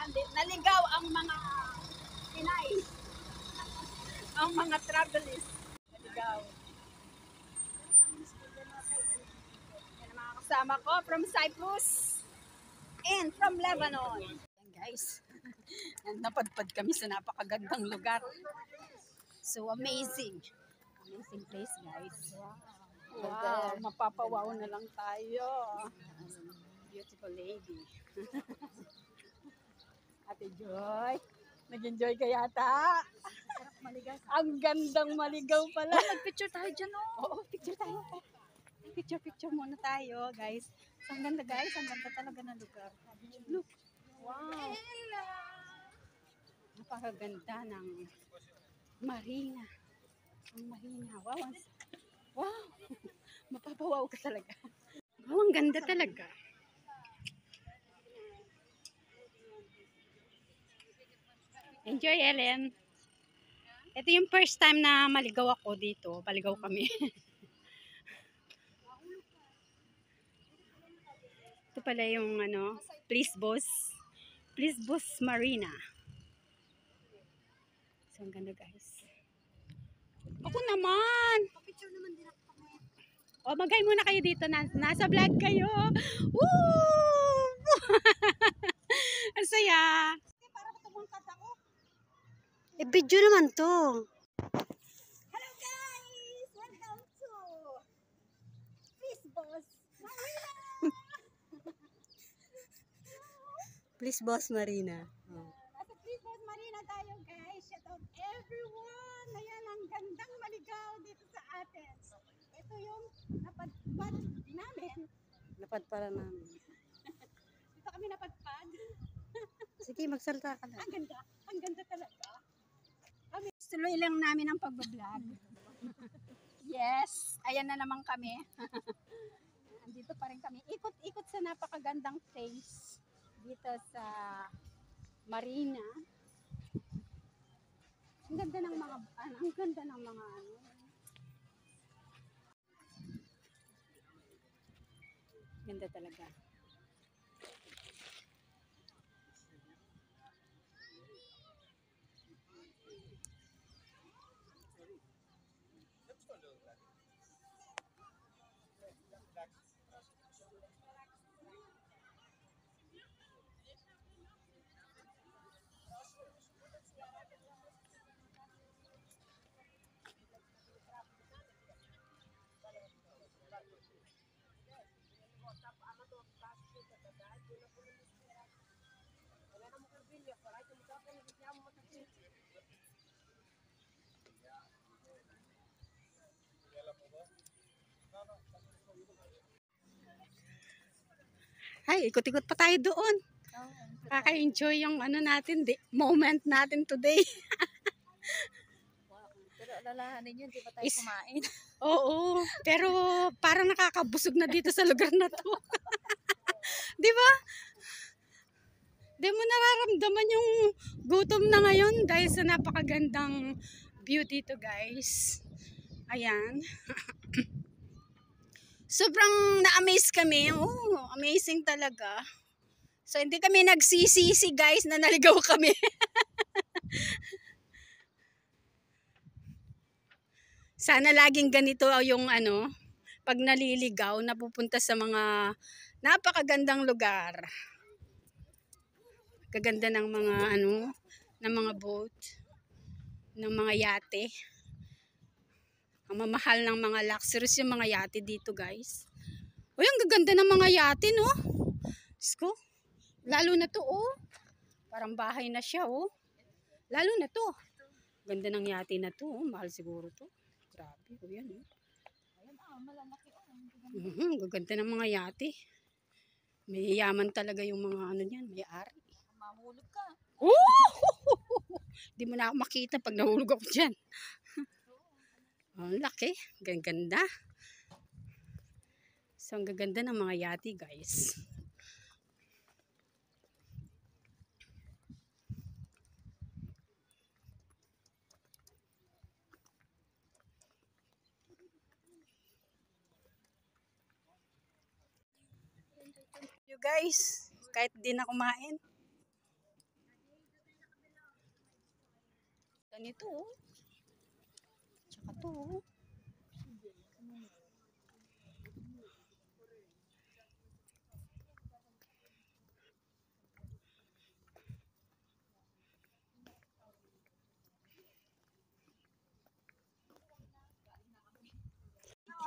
Ayan, naligaw ang mga Pinay. Ang mga travelers. Naligaw. Yan ang mga kasama ko from Cyprus and from Lebanon. Yan guys. Napadpad kami sa napakagandang lugar. So amazing. Amazing place guys. Wow, mapapawaw na lang tayo. Beautiful lady. Ate Joy, nag-enjoy ka yata? Maligaw. Ang gandang maligaw pala. Oh, nag-picture tayo dyan, oh. Oo, picture tayo. Picture muna tayo, guys. Ang ganda, guys. Ang ganda talaga ng lugar. Look. Wow. Napakaganda ng marina. Ang marina. Wow. Wow. Mapapawaw ka talaga. Wow, ang ganda talaga. Enjoy, Ellen. Ito yung first time na maligaw ako dito. Paligaw kami. Ito pala yung ano, Please Boss. Please Boss Marina. So, ang ganda guys. Ako naman. Picture naman din ako. O, magay muna kayo dito. Nasa vlog kayo. Woo! Ang saya. Para tumangkat ako. Video naman to. Hello guys! Welcome to Please Boss Marina! Please Boss Marina. Oh. Nasa Please Boss Marina tayo guys. Shout out everyone! Ayan, ang gandang maligaw dito sa atin. Ito yung napadpad namin. Napadpad namin. Dito kami napadpad. Sige, magsalita ka na. Ang ganda talaga. Kami, tuloy lang namin ang pag-vlog. Yes, ayan na naman kami. Andito pa rin kami. Ikot-ikot sa napakagandang place dito sa Marina. Ang ganda ng mga ano. Ganda talaga. Ay, ikot-ikot pa tayo doon. Kaka-enjoy yung ano natin, moment natin today. Pero alalahanin yun, di ba tayo kumain? Oo, pero parang nakakabusog na dito sa lugar na to. Di ba? Di mo nararamdaman yung gutom na ngayon dahil sa napakagandang view dito guys. Ayan. Sobrang na-amaze kami. Oh, amazing talaga. So, hindi kami nagsisisi guys na naligaw kami. Sana laging ganito yung ano, pag naliligaw, napupunta sa mga napakagandang lugar. Kaganda ng mga ano, ng mga boat, ng mga yate. Ang mamahal ng mga luxuries yung mga yate dito guys. Uy, ang gaganda ng mga yate no. Sko, lalo na to oh. Parang bahay na siya oh. Lalo na to. Ganda ng yate na to oh. Mahal siguro to. Grabe oh yan oh. Malalaki oh. Gaganda ng mga yate. May yaman talaga yung mga ano niyan, may ari. Mahulog ka. Di mo na ako makita pag nahulog ako dyan. Ang laki. Ganda. So, ang gaganda ng mga yate, guys. You guys, kahit di na kumain, Ganito, oh. Tsaka to, oh.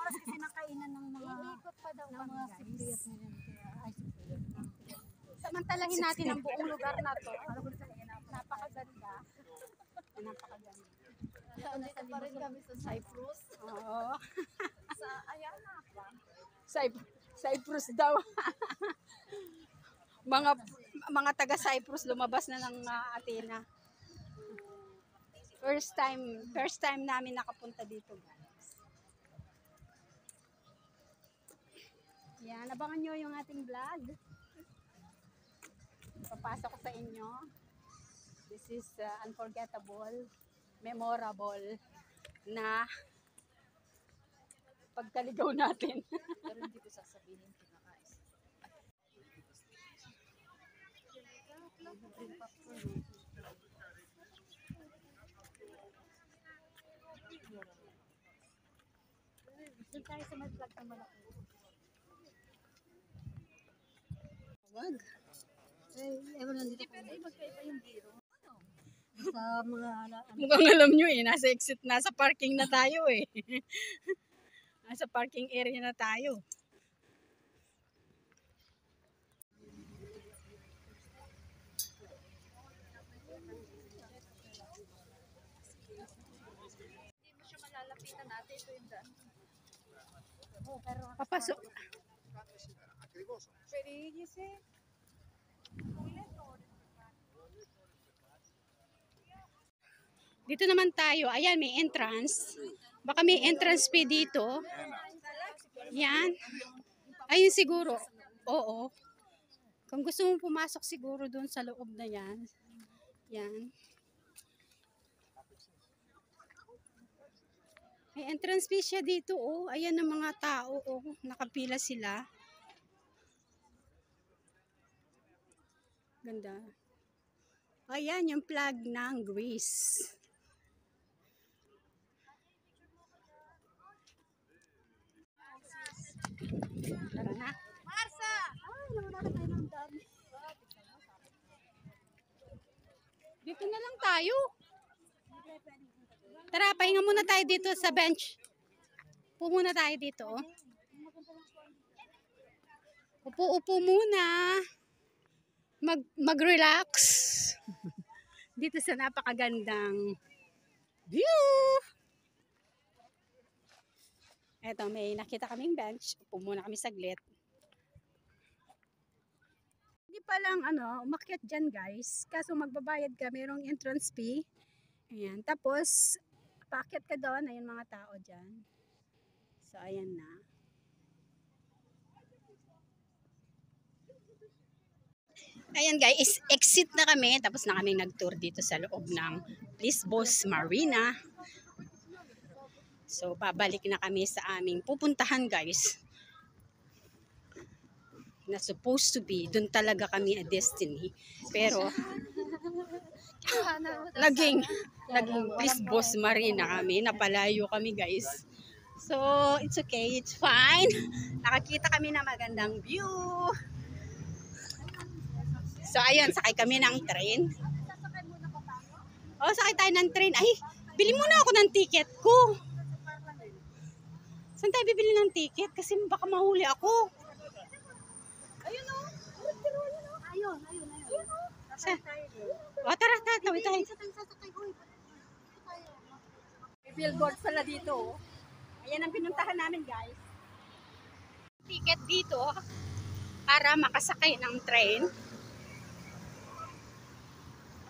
Oras kasi nakainan ng mga iikot pa daw ng mga sipriyat ngayon. Ay, sipriyat. Samantalahin natin ang buong lugar na to. Napakaganda. Napakaganda. Nandito pa rin kami sa Cyprus. Oo. Sa Ayala pa. Cyprus daw. mga taga Cyprus lumabas na ng Athena. First time namin nakapunta dito, guys. Yan, abangan nyo yung ating vlog. Papasok ko sa inyo. This is unforgettable, memorable na pagkaligaw natin. Pero hindi ko sasabihin kinakais. Gusto tayo sa mag-vlog ng malaki. Wag. Ewan nandito ko. Pero magkaiba yung biro. Sa mga Mukhang alam nyo eh, nasa exit, nasa parking na tayo eh. Nasa parking area na tayo. hindi mo siya malalapitan natin. Ito yung daan. Oh, pero Papasok. Dito naman tayo. Ayan, may entrance. Baka may entrance fee dito. Yan. Ayun siguro. Oo. Kung gusto mong pumasok siguro doon sa loob na yan. Yan. May entrance fee siya dito, oh. Ayan ang mga tao, oh. Nakapila sila. Ganda. Ayan yung flag ng Greece. Tara na. Marsa! Ay, nawala ka tayo ng dami. Dito na lang tayo. Tara, pahinga muna tayo dito sa bench. Upo muna tayo dito. Oh. Upo-upo muna. Mag-relax. Dito sa napakagandang view. Eto, may nakita kaming bench. Upo muna kami saglit. Hindi pa lang umakyat dyan guys. Kaso magbabayad ka, mayroong entrance fee. Ayan. Tapos, paakyat ka doon. Ayun mga tao dyan. So, ayan na. Ayan guys, exit na kami. Tapos na kami nag-tour dito sa loob ng Lisbos Marina. So, babalik na kami sa aming pupuntahan guys. Na supposed to be, dun talaga kami a destiny. Pero, naging Lisbos Marina kami. Napalayo kami guys. So, it's okay. It's fine. Nakakita kami na magandang view. So, ayun, sakay kami ng train. Oh, sakay tayo ng train. Ay, bili muna ako ng ticket ko. Saan tayo bibili ng ticket? Kasi baka mahuli ako. Ayun o. Ayun. Saan? O, tara, tawid tayo. May billboard pala dito. Ayan ang pinuntahan namin, guys. Ticket dito para makasakay ng train.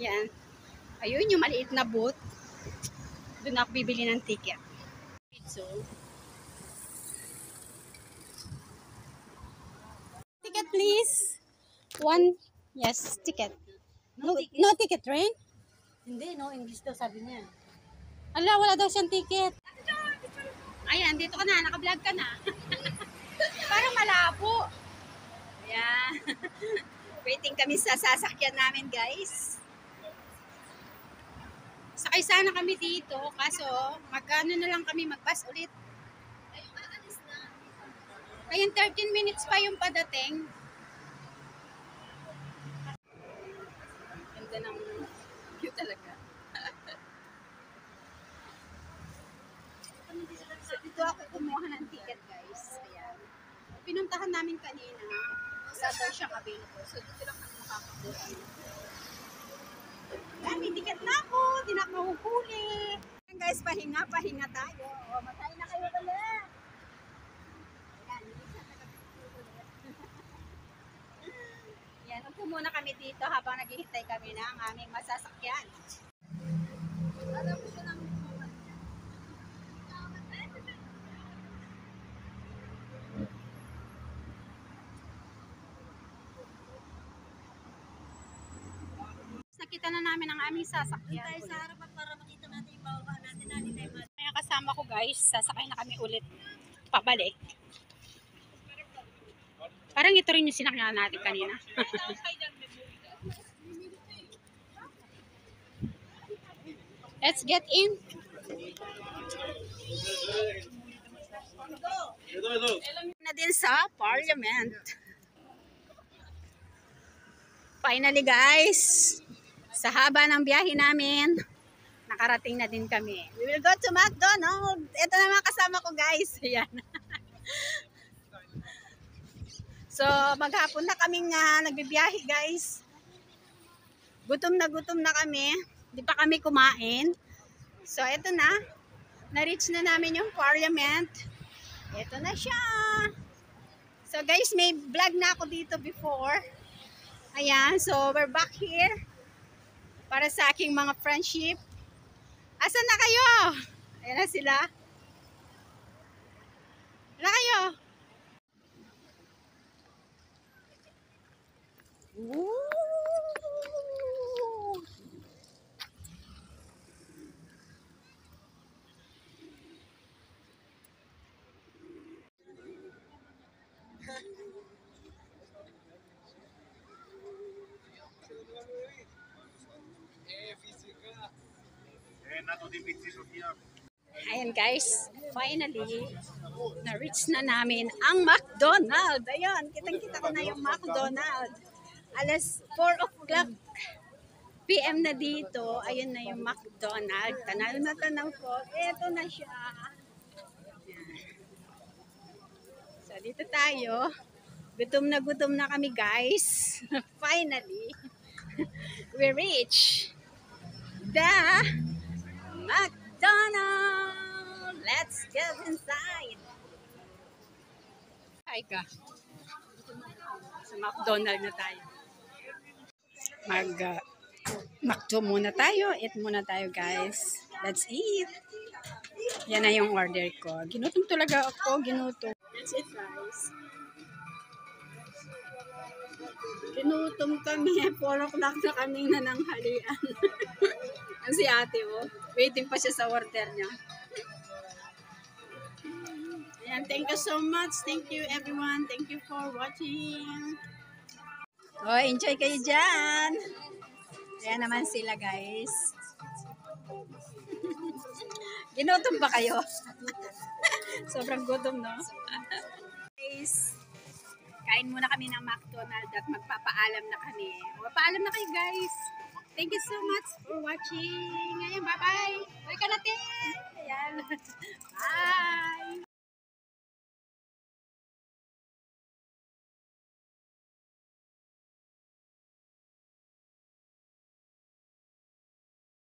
Yan. Ayun yung maliit na booth. Doon ako bibili ng ticket. So, ticket please. One, yes, ticket. No ticket, train? Hindi, no? English daw sabi niya. Ala, wala daw siyang ticket. Ayan, dito ka na. Naka-vlog ka na. Parang malabo. Ayan. Waiting kami sa sasakyan namin, guys. Sasakay sana kami dito, kaso magkano na lang kami mag-bus ulit. Ayun, 13 minutes pa yung padating. Ganda ng view talaga. So, dito ako kumuha ng ticket, guys. Ayan. Pinuntahan namin kanina. Sa siyang available. So, dito lang kami makakakuha. Ayan, may ticket na ako. Di na ako mahuhuli. Ayan, guys, pahinga tayo. O, matay na kayo ulit. Ayan, yan, upo muna kami dito habang naghihintay kami ng aming masasakyan. Alam ko siya ng nakita na namin ang aming sasakyan. Tayo sa harapan para makita natin yung bababa natin na din. Kaya kasama ko, guys, sasakay na kami ulit pabalik. Parang ito rin yung sinakyan natin kanina. Let's get in. Na din sa Parliament. Finally, guys, sa haba ng biyahe namin, nakarating na din kami. We will go to McDonald's. Ito na mga kasama ko, guys. Ayan. So, maghapon na kaming nagbibiyahe, guys. Gutom na kami. Di pa kami kumain. So, ito na. Na-reach na namin yung Parliament. Ito na siya. So, guys, may vlog na ako dito before. Ayan. So, we're back here para sa aking mga friendship. Asan na kayo? Ayan na sila. Ayan na kayo. Woo! Ayan, guys, finally na-reach na namin ang McDonald's. Ayun, kitang-kita ko na yung McDonald's. Alas 4 o'clock PM na dito. Ayun na yung McDonald's. Tanaw na tanaw ko. Ito na siya. So, dito tayo. Gutom na kami, guys. Finally, we reach the McDonald's. Let's get inside. Hi ka. Sa McDonald's na tayo. Mag-McDo muna tayo. Eat muna tayo, guys. Let's eat. Yan na yung order ko. Ginutom talaga ako. Ginutom. That's it, guys. Ginutom kami. 4 o'clock na kami nananghalian. Ang si ate, oh. Waiting pa siya sa order niya. Ayan, thank you so much. Thank you, everyone. Thank you for watching. Oh, enjoy kayo dyan. Ayan naman sila, guys. Ginutom ba kayo? Sobrang gutom, no? Guys, kain muna kami ng McDonald's at magpapaalam na kami. Paalam na kayo, guys. Thank you so much for watching. Ngayon, bye-bye. Bye ka natin. Ayan. Bye.